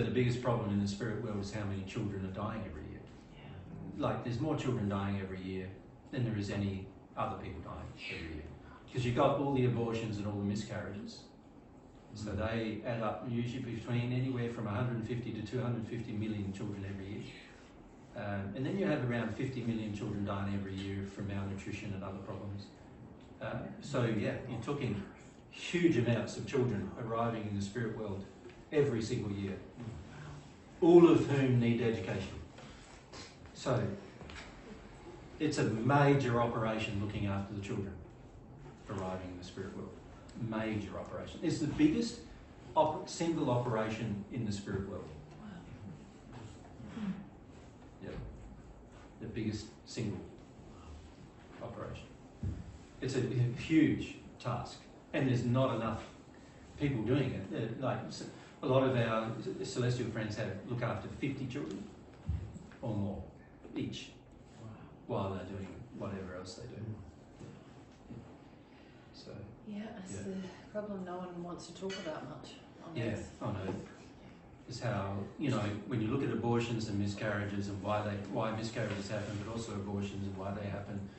The biggest problem in the spirit world is how many children are dying every year. Like, there's more children dying every year than there is any other people dying every year. Because you've got all the abortions and all the miscarriages. So they add up usually between anywhere from 150 to 250 million children every year. And then you have around 50 million children dying every year from malnutrition and other problems. So yeah, you're talking huge amounts of children arriving in the spirit world every single year, all of whom need education. So it's a major operation looking after the children arriving in the spirit world. Major operation. It's the biggest single operation in the spirit world. Yep. The biggest single operation. It's a huge task, and there's not enough people doing it. Like a lot of our celestial friends look after 50 children or more each while they're doing whatever else they do. So yeah, that's the problem. No one wants to talk about much on Earth. I know. Is how, when you look at abortions and miscarriages and why miscarriages happen, but also abortions and why they happen,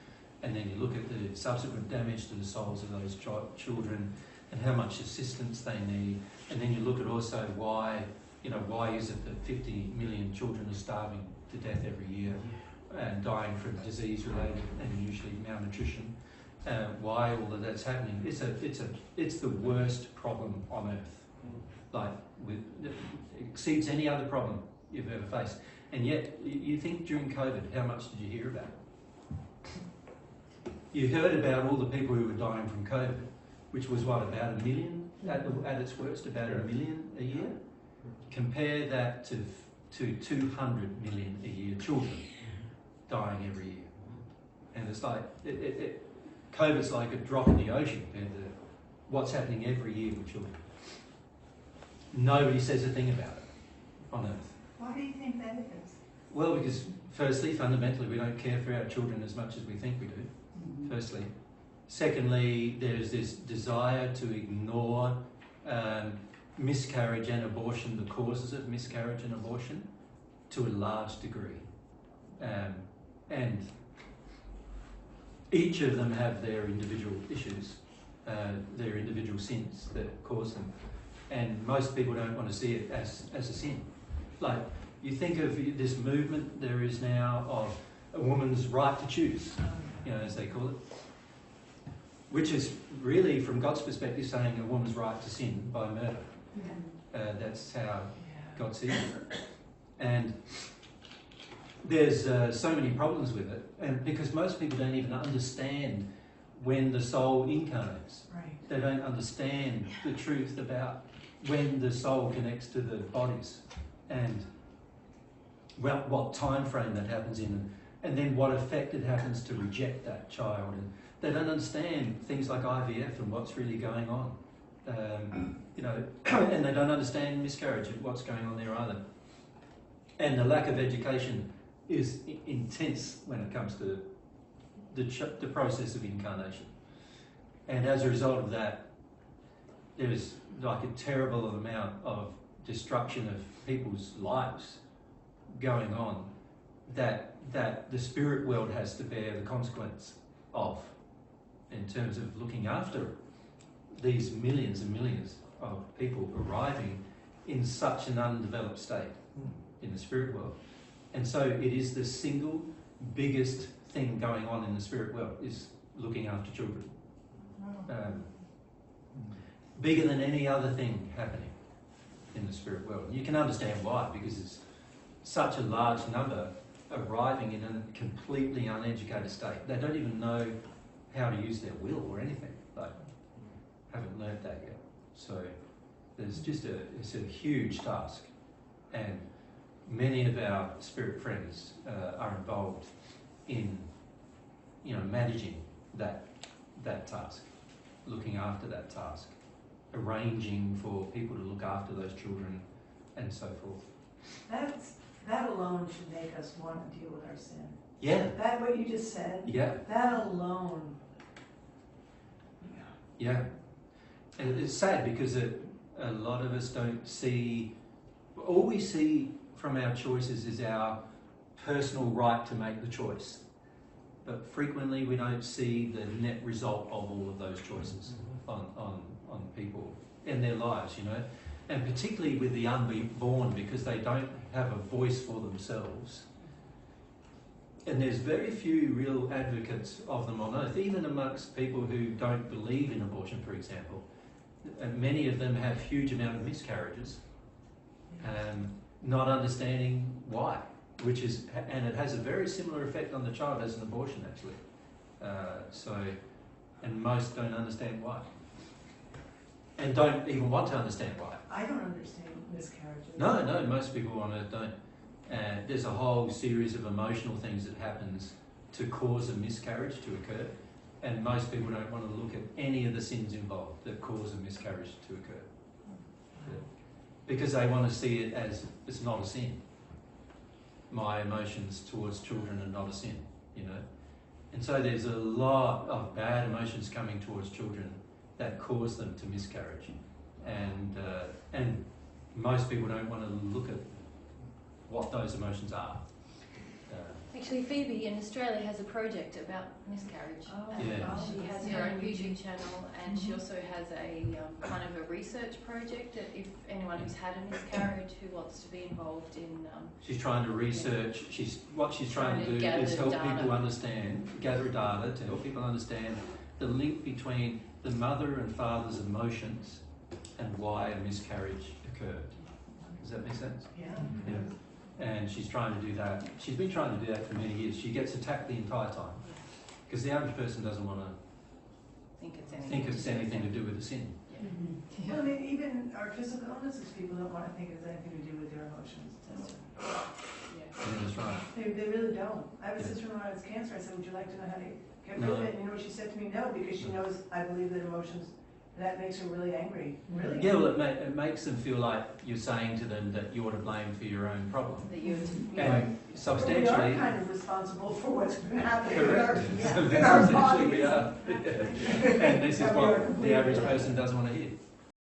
and then you look at the subsequent damage to the souls of those children and how much assistance they need, and then you look at also why is it that 50 million children are starving to death every year and dying from disease-related and usually malnutrition. Why all of that's happening? It's the worst problem on Earth. Like, it exceeds any other problem you've ever faced. And yet, you think during COVID, how much did you hear about it? You heard about all the people who were dying from COVID, which was what, about 1 million at its worst, about 1 million a year. Compare that to 200 million a year children dying every year. And it's like, COVID's like a drop in the ocean compared to what's happening every year with children. Nobody says a thing about it on Earth. Why do you think that is? Well, because firstly, fundamentally, we don't care for our children as much as we think we do, firstly. Secondly, there's this desire to ignore miscarriage and abortion, the causes of miscarriage and abortion, to a large degree. And each of them have their individual issues, their individual sins that cause them. And most people don't want to see it as a sin. Like, you think of this movement there is now of a woman's right to choose, as they call it, which is really, from God's perspective, saying a woman's right to sin by murder. That's how God sees it. And there's so many problems with it, and because most people don't even understand when the soul incarnates. Right. They don't understand the truth about when the soul connects to the bodies and what time frame that happens in, and then what effect it happens to reject that child. And they don't understand things like IVF and what's really going on. And they don't understand miscarriage and what's going on there either. And the lack of education is intense when it comes to the process of incarnation. And as a result of that, there's like a terrible amount of destruction of people's lives going on that the spirit world has to bear the consequence of, in terms of looking after these millions and millions of people arriving in such an undeveloped state in the spirit world. And so it is the single biggest thing going on in the spirit world, is looking after children. Bigger than any other thing happening in the spirit world. And you can understand why, because it's such a large number arriving in a completely uneducated state. They don't even know how to use their will or anything. Like, haven't learnt that yet. So there's just it's a huge task. And many of our spirit friends are involved in, managing that task, looking after that task, arranging for people to look after those children, and so forth. That alone should make us want to deal with our sin. Yeah. That what you just said. Yeah. That alone. Yeah. And it's sad because a lot of us don't see all we see from our choices is our personal right to make the choice. But frequently we don't see the net result of all of those choices on people in their lives, you know. And particularly with the unborn, because they don't have a voice for themselves. And there's very few real advocates of them on earth, even amongst people who don't believe in abortion, for example. And many of them have huge amount of miscarriages, not understanding why, and it has a very similar effect on the child as an abortion, actually. And most don't understand why, and don't even want to understand why. I don't understand miscarriages. No, most people on earth don't. And there's a whole series of emotional things that happens to cause a miscarriage to occur, and most people don't want to look at any of the sins involved that cause a miscarriage to occur. Because they want to see it as it's not a sin. My emotions towards children are not a sin, you know. And so there's a lot of bad emotions coming towards children that cause them to miscarriage. And most people don't want to look at what those emotions are. Actually, Phoebe in Australia has a project about miscarriage. Yeah. She has her own YouTube channel, and she also has a kind of a research project that if anyone who's had a miscarriage who wants to be involved in... she's trying to research, what she's trying to do is help people understand, gather data to help people understand the link between the mother and father's emotions and why a miscarriage occurred. Does that make sense? Yeah. And she's trying to do that. She's been trying to do that for many years. She gets attacked the entire time because the average person doesn't want to think it's anything to do with the sin. Well, I mean, even our physical illnesses, people don't want to think it has anything to do with their emotions. Yeah, that's right. They really don't. I have a sister-in-law who has cancer. I said, would you like to know how to get rid of it? And you know what she said to me? No, because she knows I believe that emotions, that makes her really angry. Really? Yeah, well, it makes them feel like you're saying to them that you're to blame for your own problem. That you're and substantially... Well, we are kind of responsible for what's been happening correct. in our Substantially bodies. we are. And this is what the average person doesn't want to hear.